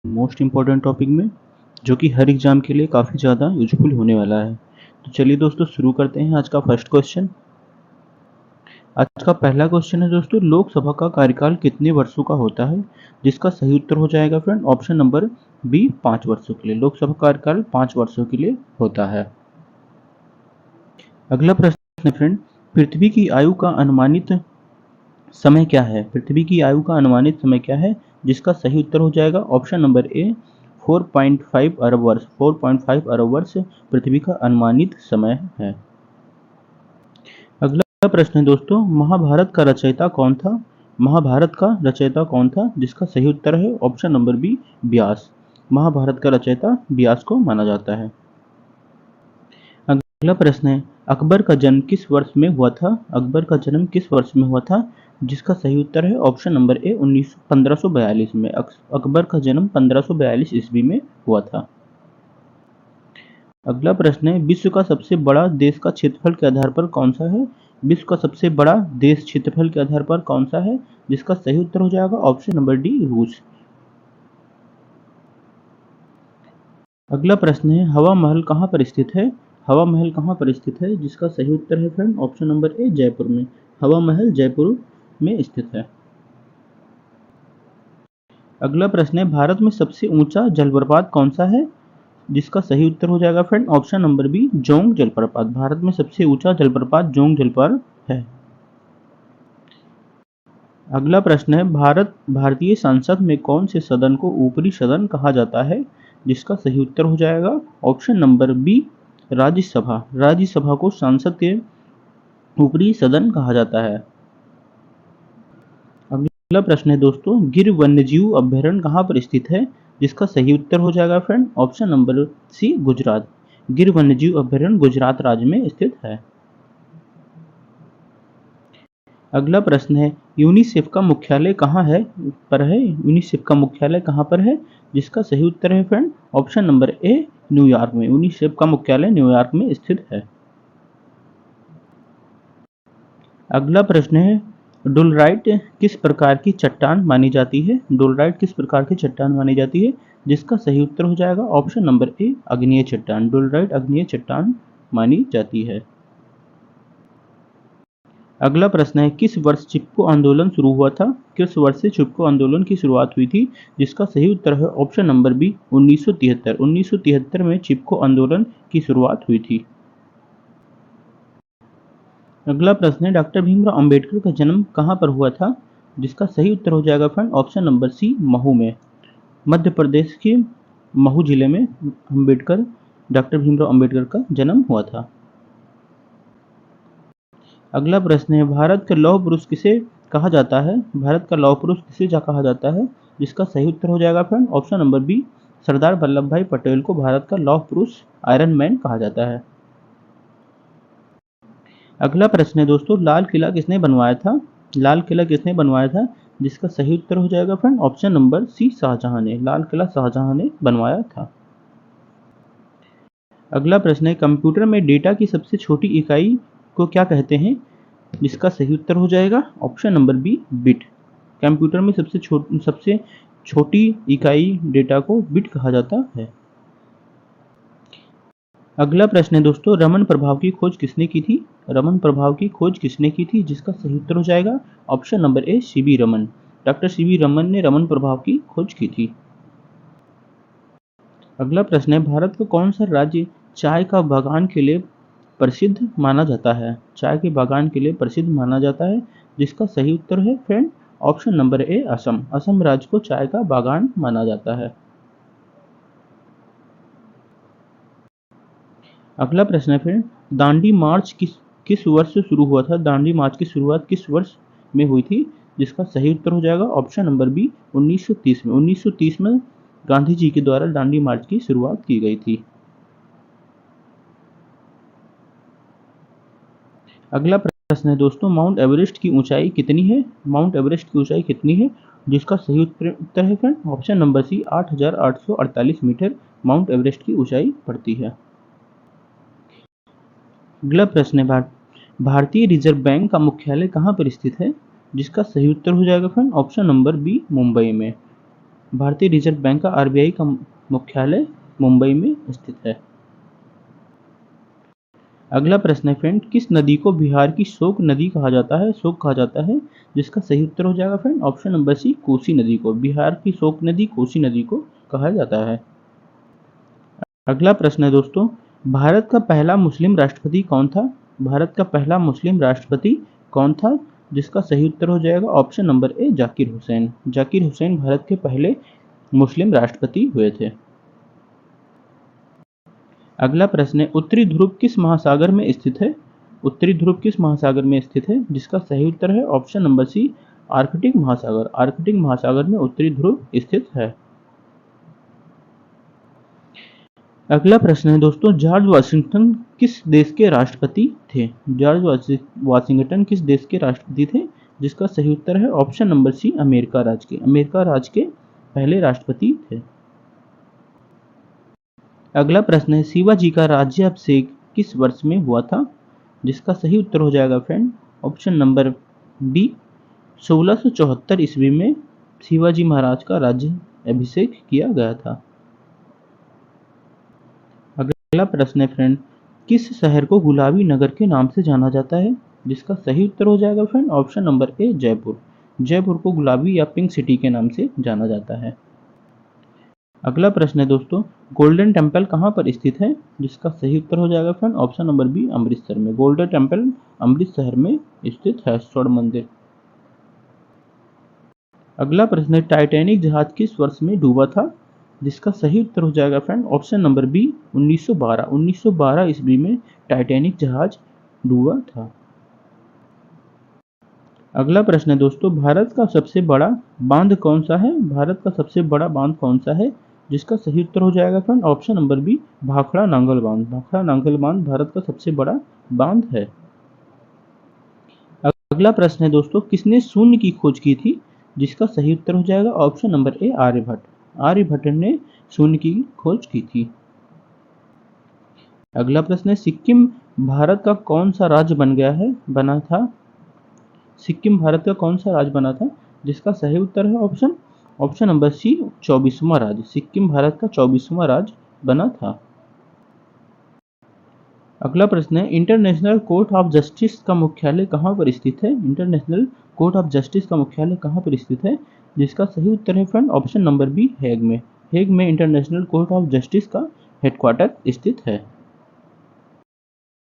Most important topic में, जो कि हर एग्जाम के लिए काफ़ी ज़्यादा यूजफुल होने वाला है। तो चलिए दोस्तों शुरू करते हैं आज का फर्स्ट क्वेश्चन। आज का पहला क्वेश्चन है दोस्तों, लोकसभा का कार्यकाल कितने वर्षों का होता है? जिसका सही उत्तर हो जाएगा फ्रेंड ऑप्शन नंबर बी 5 वर्षों के लिए। लोकसभा का कार्यकाल 5 वर्षों के लिए होता है। अगला प्रश्न है फ्रेंड, पृथ्वी की आयु का अनुमानित समय क्या है? पृथ्वी की आयु का अनुमानित समय क्या है? जिसका सही उत्तर हो जाएगा ऑप्शन नंबर ए 4.5 अरब वर्ष। 4.5 अरब वर्ष पृथ्वी का अनुमानित समय है। अगला प्रश्न है दोस्तों, महाभारत का रचयिता कौन था? महाभारत का रचयिता कौन था? जिसका सही उत्तर है ऑप्शन नंबर बी व्यास। महाभारत का रचयिता व्यास को माना जाता है। अगला प्रश्न है, अकबर का जन्म किस वर्ष में हुआ था? अकबर का जन्म किस वर्ष में हुआ था? जिसका सही उत्तर है ऑप्शन नंबर ए 1542 में। अकबर का जन्म 1542 ईस्वी में हुआ था। अगला प्रश्न है, विश्व का सबसे बड़ा देश का क्षेत्रफल के आधार पर कौन सा है? विश्व का सबसे बड़ा देश क्षेत्रफल के आधार पर कौन सा है? जिसका सही उत्तर हो जाएगा ऑप्शन नंबर डी रूस। अगला प्रश्न है, हवा महल कहाँ पर स्थित है? हवा महल कहाँ पर स्थित है? जिसका सही उत्तर है फ्रेंड ऑप्शन नंबर ए जयपुर में। हवा महल जयपुर में स्थित है। अगला प्रश्न है, भारत में सबसे ऊंचा जलप्रपात कौन सा है? जिसका सही उत्तर हो जाएगा friend option number B Jog जलप्रपात। भारत में सबसे ऊंचा जलप्रपात जोंग जलप्रपात है। अगला प्रश्न है, भारतीय संसद में कौन से सदन को ऊपरी सदन कहा जाता है? जिसका सही उत्तर हो जाएगा option number B Rajya Sabha. Rajya Sabha को संसद के ऊपरी सदन कहा जाता है। अगला प्रश्न है दोस्तों, गिर वन्यजीव अभ्यारण्य कहाँ पर स्थित है? जिसका सही उत्तर हो जाएगा friend option number C Gujarat. Gir वन्यजीव अभ्यारण्य गुजरात राज्य में स्थित है। अगला प्रश्न है, यूनिसेफ का मुख्यालय कहाँ है पर है? यूनिसेफ का मुख्यालय कहाँ पर है? जिसका सही उत्तर है फ्रेंड ऑप्शन नंबर ए न्यूयॉर्क में। यूनिसेफ का मुख्यालय न्यूयॉर्क में स्थित है। अगला प्रश्न है, डोलराइट किस प्रकार की चट्टान मानी जाती है? डोलराइट किस प्रकार की चट्टान मानी जाती है? जिसका सही उत्तर हो जाएगा ऑप्शन नंबर ए अग्नेय चट्टान। डोलराइट अग्नेय चट्टान मानी जाती है। अगला प्रश्न है, किस वर्ष चिपको आंदोलन शुरू हुआ था? किस वर्ष से चिपको आंदोलन की शुरुआत हुई थी? जिसका सही उत्तर है ऑप्शन नंबर बी 1973। 1973 में चिपको आंदोलन की शुरुआत हुई थी। अगला प्रश्न है, डॉक्टर भीमराव अंबेडकर का जन्म कहाँ पर हुआ था? जिसका सही उत्तर हो जाएगा friend option number C Mhow में। मध्य प्रदेश के महू जिले में डॉक्टर भीमराव अंबेडकर का जन्म हुआ था। अगला प्रश्न है, भारत का लौह पुरुष किसे कहा जाता है? भारत का लौह पुरुष किसे कहा जाता है? जिसका सही उत्तर हो जाएगा friend option number B Sardar Vallabh भाई पटेल को भारत का लौह पुरुष आयरन मैन कहा जाता है। अगला प्रश्न है दोस्तों, लाल किला किसने बनवाया था? लाल किला किसने बनवाया था? जिसका सही उत्तर हो जाएगा friend option number C Shahjahan ने। लाल किला शाहजहां ने बनवाया था। अगला प्रश्न है, कंप्यूटर में डेटा की सबसे छोटी इकाई को क्या कहते हैं? जिसका सही उत्तर हो जाएगा option number B bit. Computer में सबसे छोटी इकाई डेटा को बिट कहा जाता है। अगला प्रश्न है दोस्तों, रमन प्रभाव की खोज किसने की थी? रमन प्रभाव की खोज किसने की थी? जिसका सही उत्तर हो जाएगा ऑप्शन नंबर ए CV Raman. Doctor CV Raman ने रमन प्रभाव की खोज की थी। अगला प्रश्न है, भारत का कौन सा राज्य चाय का बागान के लिए प्रसिद्ध माना जाता है? चाय के बागान के लिए प्रसिद्ध माना जाता है। जिसका सही उत्तर है फ्रेंड ऑप्शन नंबर ए असम। असम राज्य को चाय का बागान माना जाता है। अगला प्रश्न है फ्रेंड, दांडी मार्च किस वर्ष से शुरू हुआ था? दांडी मार्च की शुरुआत किस वर्ष में हुई थी? जिसका सही उत्तर हो जाएगा ऑप्शन नंबर बी 1930 में। 1930 में गांधी जी के द्वारा दांडी मार्च की शुरुआत की गई थी। अगला प्रश्न है दोस्तों, माउंट एवरेस्ट की ऊंचाई कितनी है? माउंट एवरेस्ट की ऊंचाई कितनी है? जिसका सही उत्तर है friend option number C 8,848 metre Mount Everest की ऊंचाई पड़ती है। अगला प्रश्न है, भारतीय रिजर्व बैंक का मुख्यालय कहाँ पर स्थित है? जिसका सही उत्तर हो जाएगा friend option number B Mumbai में। भारतीय रिजर्व बैंक का आरबीआई का मुख्यालय मुंबई में स्थित है। अगला प्रश्न है फ्रेंड, किस नदी को बिहार की शोक नदी कहा जाता है, शोक कहा जाता है? जिसका सही उत्तर हो जाएगा friend option number C, Kosi नदी को। बिहार की शोक नदी कोसी नदी को कहा जाता है। अगला प्रश्न है दोस्तों, भारत का पहला मुस्लिम राष्ट्रपति कौन था? भारत का पहला मुस्लिम राष्ट्रपति कौन था? जिसका सही उत्तर हो जाएगा ऑप्शन नंबर ए, जाकिर हुसैन। जाकिर हुसैन भारत के पहले मुस्लिम राष्ट्रपति हुए थे। अगला प्रश्न है, उत्तरी ध्रुव किस महासागर में स्थित है? उत्तरी ध्रुव किस महासागर में स्थित है? जिसका सही उत्तर है ऑप्शन नंबर सी, आर्कटिक महासागर। आर्कटिक महासागर में उत्तरी ध्रुव स्थित है। अगला प्रश्न है दोस्तों, जॉर्ज वाशिंगटन किस देश के राष्ट्रपति थे? जॉर्ज वाशिंगटन किस देश के राष्ट्रपति थे? जिसका सही उत्तर है ऑप्शन नंबर सी, अमेरिका राज्य के। अमेरिका राज्य के पहले राष्ट्रपति थे। अगला प्रश्न है, शिवाजी का राज्याभिषेक किस वर्ष में हुआ था? जिसका सही उत्तर हो जाएगा फ्रेंड ऑप्शन नंबर बी, 1674 ईस्वी में शिवाजी महाराज का राज्य अभिषेक किया गया था। अगला प्रश्न है फ्रेंड, किस शहर को गुलाबी नगर के नाम से जाना जाता है? जिसका सही उत्तर हो जाएगा फ्रेंड ऑप्शन नंबर ए, जयपुर। जयपुर को गुलाबी या पिंक सिटी के नाम से जाना जाता है। अगला प्रश्न है दोस्तों, गोल्डन टेम्पल कहाँ पर स्थित है? जिसका सही उत्तर हो जाएगा friend option number B, Amritsar में। गोल्डन टेम्पल अमृतसर में स्थित है, स्वर्ण मंदिर। अगला प्रश्न है, टाइटैनिक जहाज किस वर्ष में डूबा था? जिसका सही उत्तर हो जाएगा फ्रेंड ऑप्शन नंबर बी, 1912। 1912 ईस्वी में टाइटैनिक जहाज डूबा था। अगला प्रश्न है दोस्तों, भारत का सबसे बड़ा बांध कौन सा है? भारत का सबसे बड़ा बांध कौन सा है? जिसका सही उत्तर हो जाएगा friend option number B, Bhakra Nangal बांध। भाखड़ा नांगल बांध भारत का सबसे बड़ा बांध है। अगला प्रश्न है दोस्तों, किसने शून्य की खोज की थी? जिसका सही उत्तर हो जाएगा option number A, Aryabhata. Aryabhata ने शून्य की खोज की थी। अगला प्रश्न है, सिक्किम भारत का कौन सा राज्य बना था? सिक्किम भारत का कौन सा राज्य बना था? जिसका सही उत्तर है ऑप्शन नंबर सी, 24वां राज्य। सिक्किम भारत का 24वां राज्य बना था। अगला प्रश्न है, इंटरनेशनल कोर्ट ऑफ जस्टिस का मुख्यालय कहाँ पर स्थित है? इंटरनेशनल कोर्ट ऑफ जस्टिस का मुख्यालय कहाँ पर स्थित है? जिसका सही उत्तर है friend option number B, Hague में। हेग में इंटरनेशनल कोर्ट ऑफ जस्टिस का हेडक्वार्टर स्थित है।